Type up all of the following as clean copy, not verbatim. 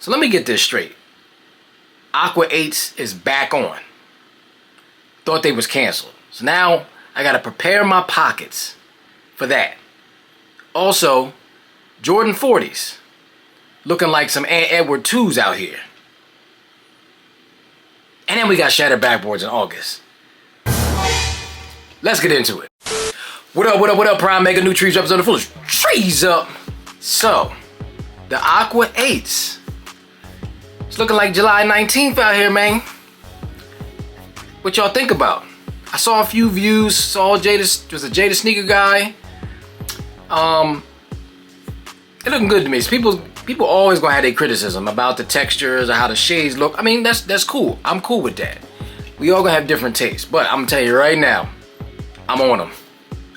So let me get this straight. Aqua 8s is back on. Thought they was canceled. So now I gotta prepare my pockets for that. Also, Jordan 40s. Looking like some Edward 2s out here. And then we got shattered backboards in August. Let's get into it. What up, Pryme.mega, new trees episode of full trees up. So, the Aqua 8s. It's looking like July 19th out here, man. What y'all think about? I saw a few views, saw Jada, was a Jada sneaker guy. It looking good to me. So people always gonna have their criticism about the textures or how the shades look. I mean, that's cool. I'm cool with that. We all gonna have different tastes. But I'm gonna tell you right now, I'm on them.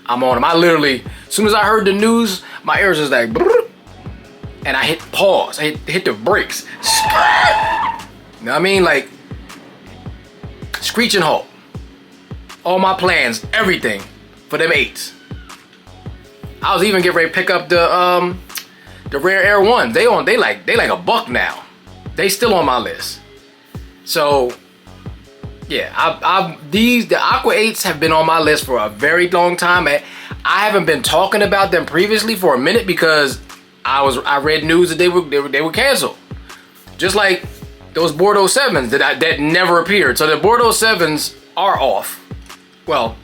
I literally, as soon as I heard the news, my ears was like, brrr, and I hit pause. I hit the brakes. You know what I mean? Like, screeching halt. All my plans, everything for them 8s. I was even getting ready to pick up the Rare Air 1. They like $1 now. They still on my list. So yeah, the Aqua 8s have been on my list for a very long time. I haven't been talking about them previously for a minute because I read news that they were canceled. Just like those Bordeaux 7s that never appeared. So the Bordeaux 7s are off. Well,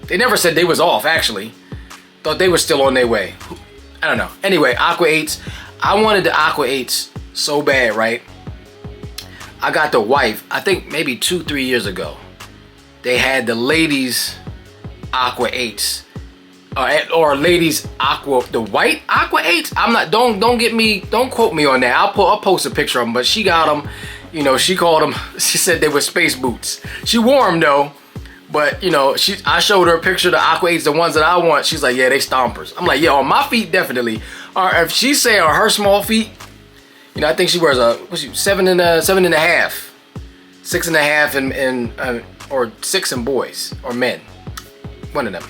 they never said they was off, actually. Thought they were still on their way. I don't know. Anyway, Aqua 8s. I wanted the Aqua 8s so bad, right? I got the wife, I think maybe 2-3 years ago. They had the ladies Aqua 8s. Or ladies Aqua, the white Aqua 8s? I'm not, don't quote me on that. I'll post a picture of them, but she got them, you know, she called them, she said they were space boots. She wore them though. But, you know, I showed her a picture of the Aqua 8s, the ones that I want. She's like, yeah, they stompers. I'm like, yeah, on my feet, definitely. Or if she's saying on her small feet, you know, I think she wears a, what's she, 7.5. 6.5 or 6 in boys or men. One of them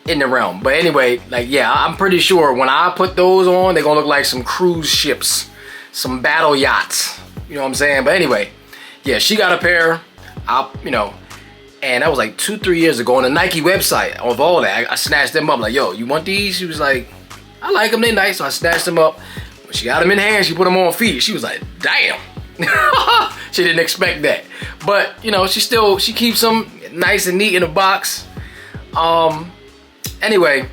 in the realm. But anyway, like, yeah, I'm pretty sure when I put those on, they're going to look like some cruise ships, some battle yachts. You know what I'm saying? But anyway, yeah, she got a pair. you know, and that was like 2-3 years ago on the Nike website. Of all that, I snatched them up. Like, yo, you want these? She was like, I like them, they nice. So I snatched them up. When she got them in hand, she put them on feet. She was like, damn. She didn't expect that. But, you know, she keeps them nice and neat in a box. Anyway,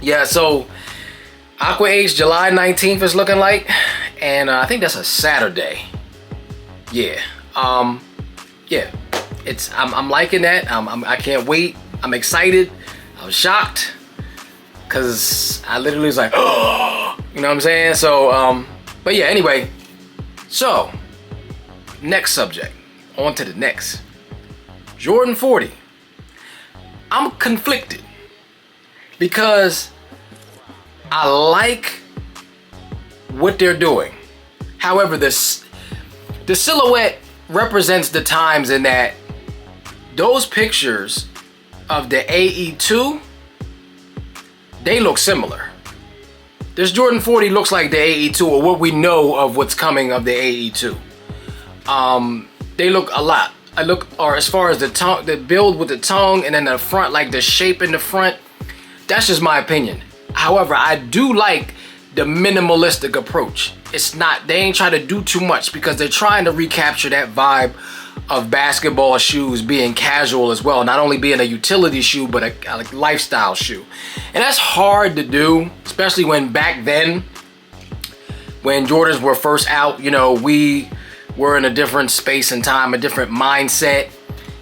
yeah, so Aqua 8 July 19th is looking like. And I think that's a Saturday. Yeah. Yeah. I'm liking that. I can't wait. I'm excited. I was shocked because I literally was like, oh, you know what I'm saying? So, but yeah, anyway. So, next subject. On to the next. Jordan 40. I'm conflicted because I like what they're doing. However, the silhouette represents the times in that those pictures of the AE2, they look similar. This Jordan 40 looks like the AE2, or what we know of what's coming of the AE2. They look a lot. Or as far as the tongue, the build with the tongue, and then the front, like the shape in the front. That's just my opinion. However, I do like the minimalistic approach. It's not, they ain't trying to do too much because they're trying to recapture that vibe of basketball shoes being casual as well. Not only being a utility shoe, but a lifestyle shoe. And that's hard to do, especially when back then, when Jordans were first out, you know, we were in a different space and time, a different mindset.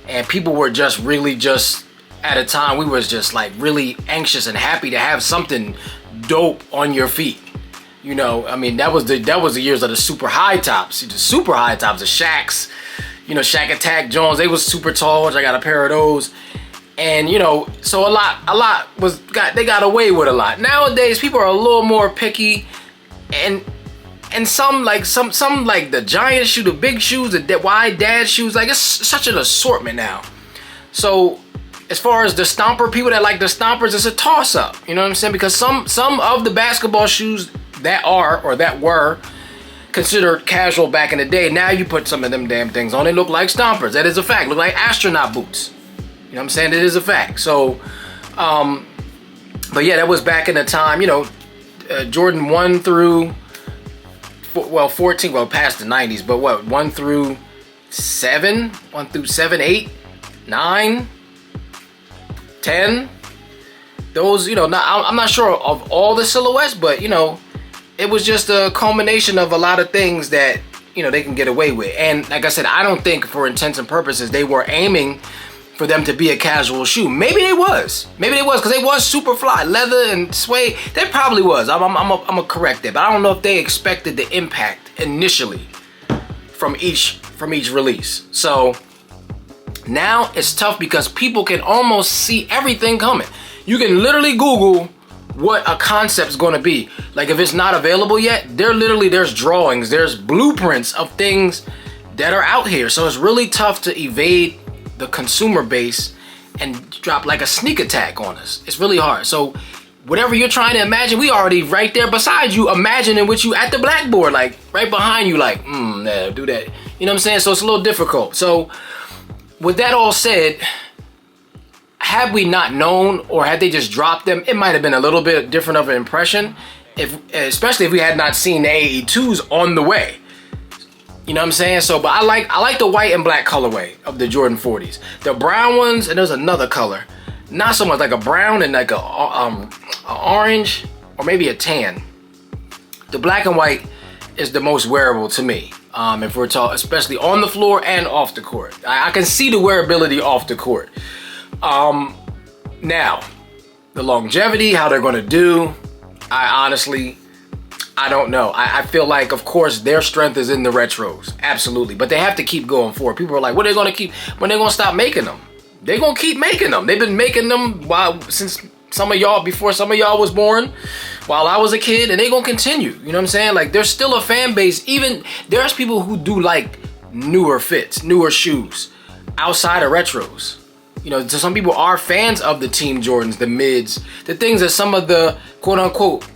And people were just really at a time, we was just like really anxious and happy to have something dope on your feet. You know, I mean, that was the years of the super high tops. The super high tops, the Shaqs, you know, Shaq Attack Jones, they was super tall. I got a pair of those. And, you know, so a lot they got away with a lot. Nowadays, people are a little more picky, and some like the giant shoe, the big shoes, the wide dad shoes, like it's such an assortment now. So as far as the stomper, people that like the stompers, it's a toss up. You know what I'm saying? Because some of the basketball shoes that were, considered casual back in the day. Now you put some of them damn things on, they look like stompers. That is a fact. Look like astronaut boots. You know what I'm saying? It is a fact. So, but yeah, that was back in the time, you know, Jordan 1 through, 14, well, past the 90s, but what, 1 through 7, 8, 9, 10. Those, you know, I'm not sure of all the silhouettes, but, you know, it was just a culmination of a lot of things that, you know, they can get away with. And like I said, I don't think for intents and purposes they were aiming for them to be a casual shoe. Maybe they was. Maybe they was, because they was super fly. Leather and suede, they probably was. I'm gonna correct it. But I don't know if they expected the impact initially from each release. So now it's tough because people can almost see everything coming. You can literally Google what a concept's gonna be. Like if it's not available yet, there's drawings, there's blueprints of things that are out here. So it's really tough to evade the consumer base and drop like a sneak attack on us. It's really hard. So whatever you're trying to imagine, we already right there beside you, imagining with you at the blackboard, like right behind you, like, yeah, do that. You know what I'm saying? So it's a little difficult. So with that all said, had we not known, or had they just dropped them, it might have been a little bit different of an impression, especially if we had not seen the AE2s on the way. You know what I'm saying? So, but I like the white and black colorway of the Jordan 40s. The brown ones, and there's another color, not so much, like a brown and like a orange or maybe a tan. The black and white is the most wearable to me. If we're talking, especially on the floor and off the court. I can see the wearability off the court. Now, the longevity, how they're gonna do, I don't know. I feel like, of course, their strength is in the retros, absolutely. But they have to keep going forward. People are like, when are they gonna stop making them? They're gonna keep making them. They've been making them since before some of y'all was born, while I was a kid, and they're gonna continue. You know what I'm saying? Like, there's still a fan base. Even there's people who do like newer fits, newer shoes, outside of retros. You know, so some people are fans of the Team Jordans, the mids, the things that some of the quote unquote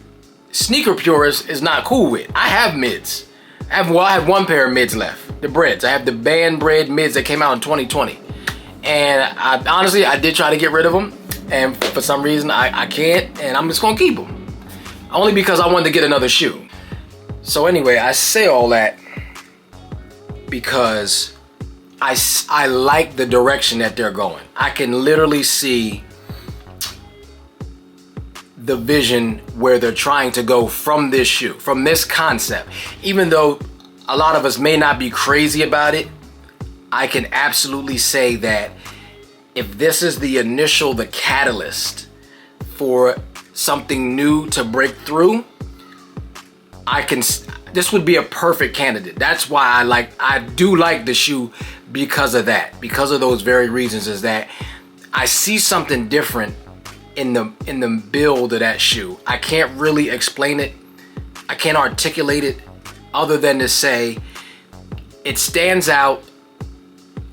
sneaker purists is not cool with. I have mids. I have one pair of mids left, the breads. I have the band bread mids that came out in 2020. And I did try to get rid of them. And for some reason, I can't. And I'm just going to keep them. Only because I wanted to get another shoe. So anyway, I say all that because I like the direction that they're going. I can literally see the vision where they're trying to go from this shoe, from this concept. Even though a lot of us may not be crazy about it, I can absolutely say that if this is the catalyst for something new to break through, this would be a perfect candidate. That's why I do like the shoe, because of that, because of those very reasons, is that I see something different in the build of that shoe. I can't really explain it. I can't articulate it other than to say it stands out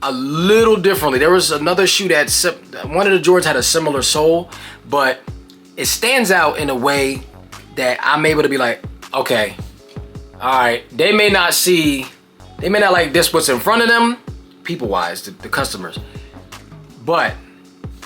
a little differently. There was another shoe that one of the Jordans had a similar sole, but it stands out in a way that I'm able to be like, okay, all right, they may not like this what's in front of them, people-wise, the customers, but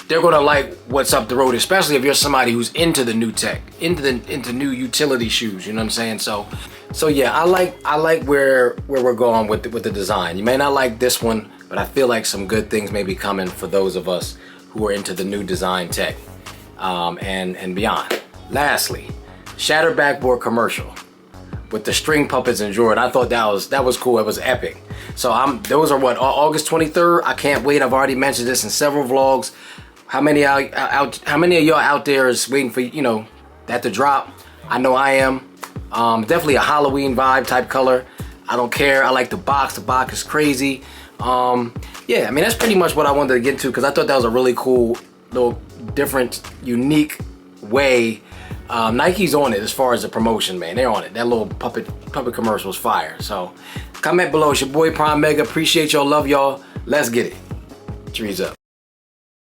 they're gonna like what's up the road, especially if you're somebody who's into the new tech, into new utility shoes. You know what I'm saying? So yeah, I like where we're going with the design. You may not like this one, but I feel like some good things may be coming for those of us who are into the new design tech, and beyond. Lastly, Shattered Backboard commercial with the string puppets and Jordan. I thought that was cool. It was epic. So those are what, August 23rd. I can't wait. I've already mentioned this in several vlogs. How many of y'all out there is waiting for, you know, that to drop? I know I am. Definitely a Halloween vibe type color. I don't care. I like the box. The box is crazy. Yeah, I mean, that's pretty much what I wanted to get into, because I thought that was a really cool, little different, unique way. Nike's on it as far as the promotion, man. They're on it. That little puppet commercial is fire. So comment below. It's your boy Pryme.mega. Appreciate y'all. Love y'all. Let's get it. Trees up.